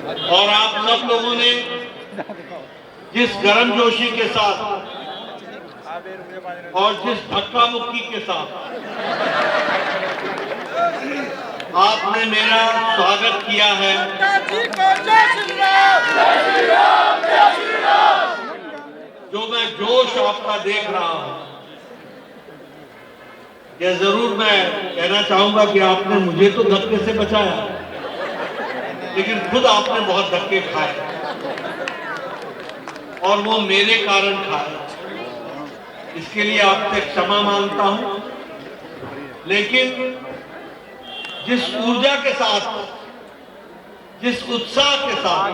और आप सब लोगों ने जिस गर्मजोशी के साथ और जिस धक्का मुक्की के साथ आपने मेरा स्वागत किया है, जो मैं जोश आपका देख रहा हूं, ये जरूर मैं कहना चाहूंगा कि आपने मुझे तो धक्के से बचाया, लेकिन खुद आपने बहुत धक्के खाए और वो मेरे कारण खाए। इसके लिए आपसे क्षमा मांगता हूं। लेकिन जिस ऊर्जा के साथ, जिस उत्साह के साथ,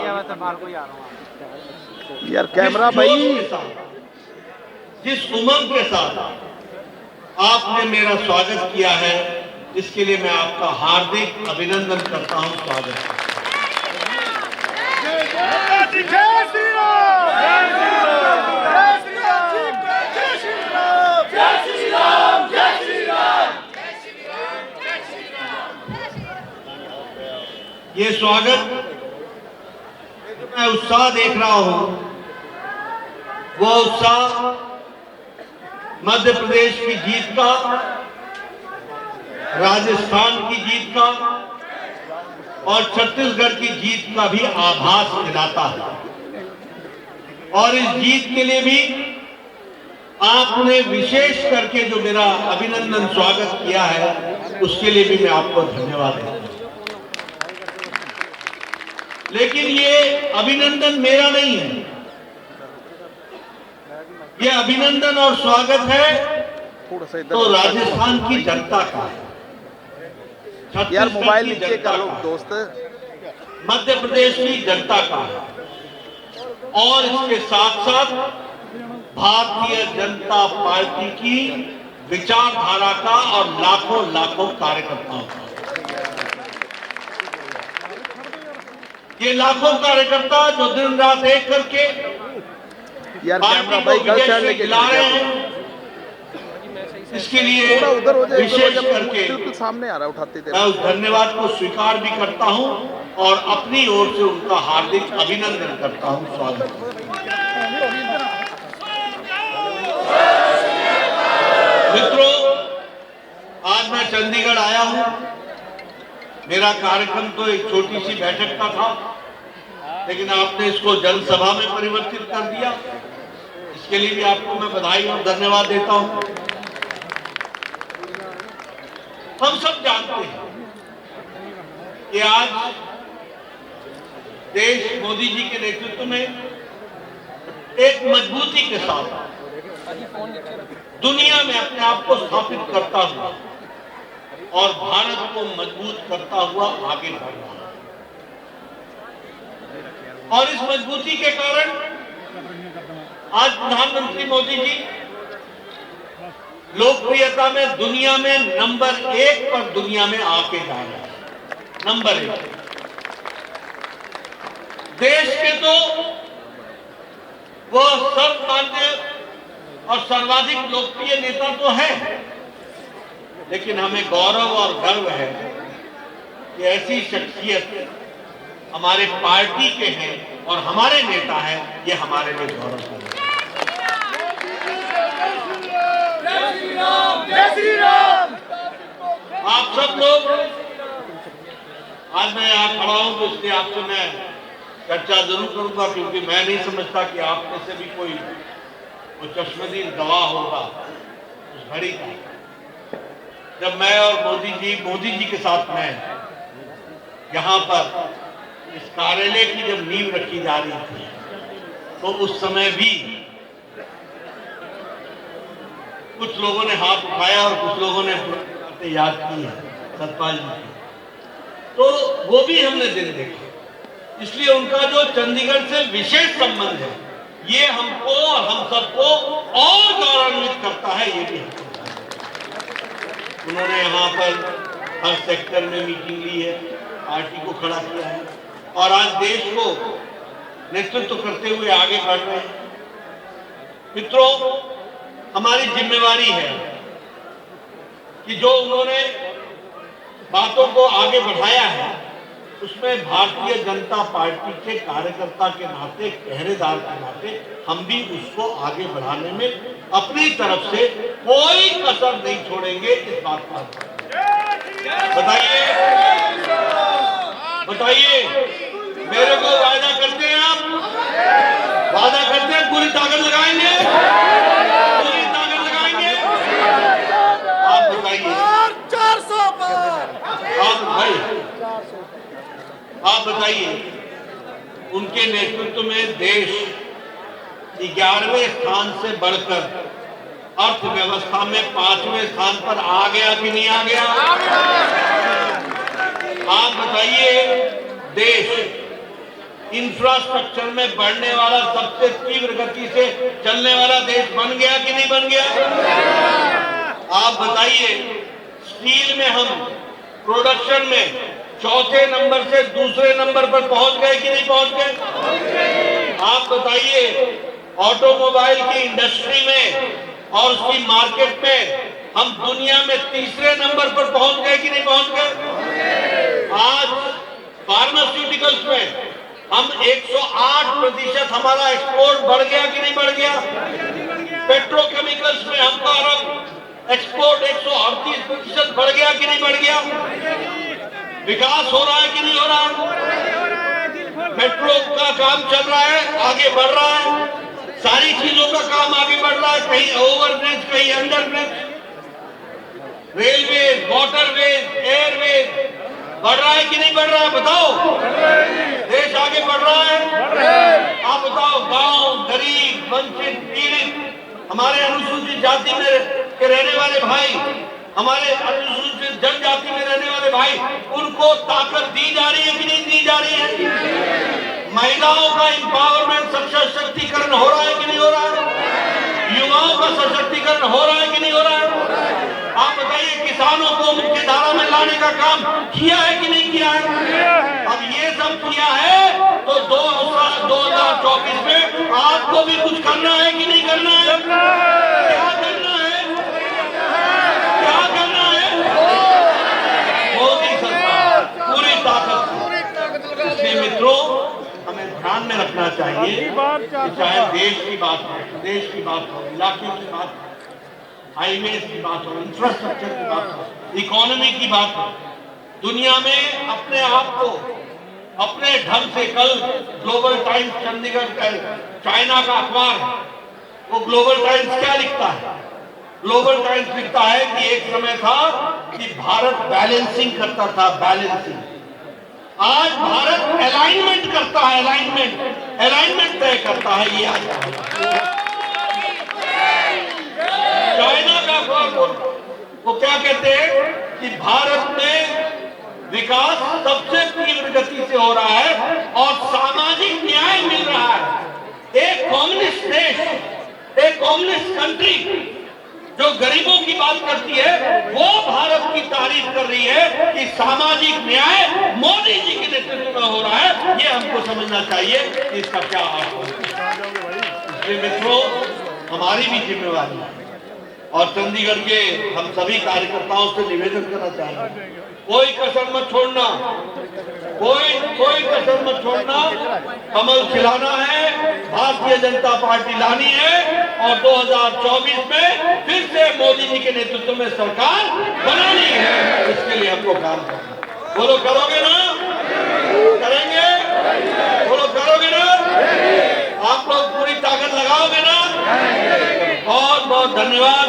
यार कैमरा भाई, जिस उमंग के साथ आपने मेरा स्वागत किया है, इसके लिए मैं आपका हार्दिक अभिनंदन करता हूं। स्वागत। ये स्वागत मैं उत्साह देख रहा हूं, वो उत्साह मध्य प्रदेश की जीत का, राजस्थान की जीत का और छत्तीसगढ़ की जीत का भी आभास दिलाता है। और इस जीत के लिए भी आपने विशेष करके जो मेरा अभिनंदन स्वागत किया है, उसके लिए भी मैं आपको धन्यवाद देता हूं। लेकिन ये अभिनंदन मेरा नहीं है, ये अभिनंदन और स्वागत है तो राजस्थान की जनता का है, यार मोबाइल नीचे कर लो दोस्त, मध्य प्रदेश की जनता का है और इसके साथ साथ भारतीय जनता पार्टी की विचारधारा का और लाखों लाखों कार्यकर्ताओं का। ये लाखों कार्यकर्ता जो दिन रात एक करके यार कैमरा भाई गलत साइड लेके ला रहे हैं, इसके लिए थोड़ा उधर हो जाए, विशेष करके बिल्कुल सामने आ रहा है, उठाते थे। मैं उस धन्यवाद को स्वीकार भी करता हूं और अपनी ओर से उनका हार्दिक अभिनंदन करता हूं। स्वागत। मित्रों, आज मैं चंडीगढ़ आया हूं। मेरा कार्यक्रम तो एक छोटी सी बैठक का था, लेकिन आपने इसको जनसभा में परिवर्तित कर दिया। इसके लिए भी आपको मैं बधाई और धन्यवाद देता हूं। हम सब जानते हैं कि आज देश मोदी जी के नेतृत्व में एक मजबूती के साथ दुनिया में अपने आप को स्थापित करता हुआ और भारत को मजबूत करता हुआ आगे बढ़ रहा है। और इस मजबूती के कारण आज प्रधानमंत्री मोदी जी लोकप्रियता में दुनिया में नंबर 1 पर दुनिया में आके जा रहे हैं। नंबर 1 देश के तो वह सर्वमान्य और सर्वाधिक लोकप्रिय नेता तो है, लेकिन हमें गौरव और गर्व है कि ऐसी शख्सियत हमारे पार्टी के हैं और हमारे नेता हैं, ये हमारे लिए गौरव है। आप सब लोग, आज मैं यहाँ खड़ा हूं तो इसलिए आपसे मैं चर्चा जरूर करूंगा, क्योंकि मैं नहीं समझता कि आप में से भी कोई वो चश्मदीद गवाह होगा उस घड़ी का, जब मैं और मोदी जी के साथ मैं यहाँ पर इस कार्यालय की जब नींव रखी जा रही थी, तो उस समय भी कुछ लोगों ने हाथ उठाया और कुछ लोगों ने बातें याद की है सतपाल जी की, तो वो भी हमने दिन देखा। इसलिए उनका जो चंडीगढ़ से विशेष संबंध है, ये हमको और हम सबको और गौरवान्वित करता है। ये भी उन्होंने यहाँ पर हर सेक्टर में मीटिंग ली है, पार्टी को खड़ा किया है और आज देश को नेतृत्व करते हुए आगे बढ़ रहे हैं। मित्रों, हमारी जिम्मेवारी है कि जो उन्होंने बातों को आगे बढ़ाया है, उसमें भारतीय जनता पार्टी के कार्यकर्ता के नाते, पहरेदार के नाते हम भी उसको आगे बढ़ाने में अपनी तरफ से कोई कसर नहीं छोड़ेंगे। इस बात पर बताइए मेरे को वादा करते हैं आप, वादा करते हैं पूरी ताकत लगाएंगे, पूरी ताकत लगाएंगे। आप बताइए 400 पर आप बताइए उनके नेतृत्व में देश 11वें स्थान से बढ़कर अर्थव्यवस्था में 5वें स्थान पर आ गया कि नहीं आ गया? आप बताइए देश इंफ्रास्ट्रक्चर में बढ़ने वाला, सबसे तीव्र गति से चलने वाला देश बन गया कि नहीं बन गया? आप बताइए स्टील में हम प्रोडक्शन में चौथे नंबर से दूसरे नंबर पर पहुंच गए कि नहीं पहुंच गए? आप बताइए ऑटोमोबाइल की इंडस्ट्री में और उसकी मार्केट में हम दुनिया में तीसरे नंबर पर पहुंच गए कि नहीं पहुंच गए? आज फार्मास्यूटिकल्स में हम 108% हमारा एक्सपोर्ट बढ़ गया कि नहीं बढ़ गया? पेट्रोकेमिकल्स में हमारा एक्सपोर्ट 138% बढ़ गया कि नहीं बढ़ गया? विकास हो रहा है कि नहीं हो रहा है? मेट्रो का काम चल रहा है, आगे बढ़ रहा है, सारी चीजों का काम आगे बढ़ रहा है, कहीं ओवरब्रिज, कहीं अंडरब्रिज, रेलवे, वाटरवेज, एयरवेज बढ़ रहा है कि नहीं बढ़ रहा है? बताओ, देश आगे बढ़ रहा है। आप बताओ, गांव, गरीब, वंचित, पीड़ित, हमारे अनुसूचित जाति में के रहने वाले भाई, हमारे अनुसूचित जनजाति में रहने वाले भाई, उनको ताकत दी जा रही है कि नहीं दी जा रही है? महिलाओं का एम्पावरमेंट, सशक्तिकरण हो रहा है कि नहीं हो रहा है? युवाओं का सशक्तिकरण हो रहा है कि नहीं हो रहा है? आप बताइए किसानों को मुख्य धारा में लाने का काम किया है कि नहीं किया है? अब ये सब किया है तो 2024 में आपको भी कुछ करना है कि नहीं करना है? क्या करना है? क्या करना है? मोदी सरकार पूरी ताकत। इसलिए मित्रों, हमें ध्यान में रखना चाहिए कि चाहे देश की बात हो, प्रदेश की बात हो, इलाके की बात हो, हाईवेज की बात हो, इंफ्रास्ट्रक्चर की बात हो, इकोनॉमी की बात हो, दुनिया में अपने आप को अपने ढंग से, कल ग्लोबल टाइम्स चंडीगढ़, चाइना का अखबार, वो ग्लोबल टाइम्स क्या लिखता है? ग्लोबल टाइम्स लिखता है कि एक समय था कि भारत बैलेंसिंग करता था, बैलेंसिंग। आज भारत अलाइनमेंट करता है, अलाइनमेंट तय करता है। ये आज चाइना का वो क्या कहते हैं कि भारत में विकास सबसे तीव्र गति से हो रहा है और सामाजिक न्याय मिल रहा है। एक कम्युनिस्ट देश, एक कम्युनिस्ट कंट्री जो गरीबों की बात करती है, वो भारत की तारीफ कर रही है कि सामाजिक न्याय मोदी जी के नेतृत्व में हो रहा है। ये हमको समझना चाहिए कि इसका क्या अर्थ है। इसलिए मित्रों, हमारी भी जिम्मेवारी है और चंडीगढ़ के हम सभी कार्यकर्ताओं से निवेदन करना चाहेंगे, कोई कसर मत छोड़ना, कोई कसर मत छोड़ना। कमल खिलाना है, भारतीय जनता पार्टी लानी है और 2024 में फिर से मोदी जी के नेतृत्व में सरकार बनानी है। इसके लिए हमको काम करना है। बोलो करोगे ना? करेंगे? बोलो करोगे ना? आप लोग पूरी ताकत लगाओगे ना? बहुत बहुत धन्यवाद।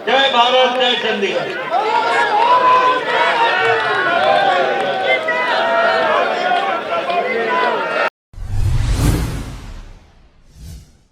जय भारत, जय चंडीगढ़।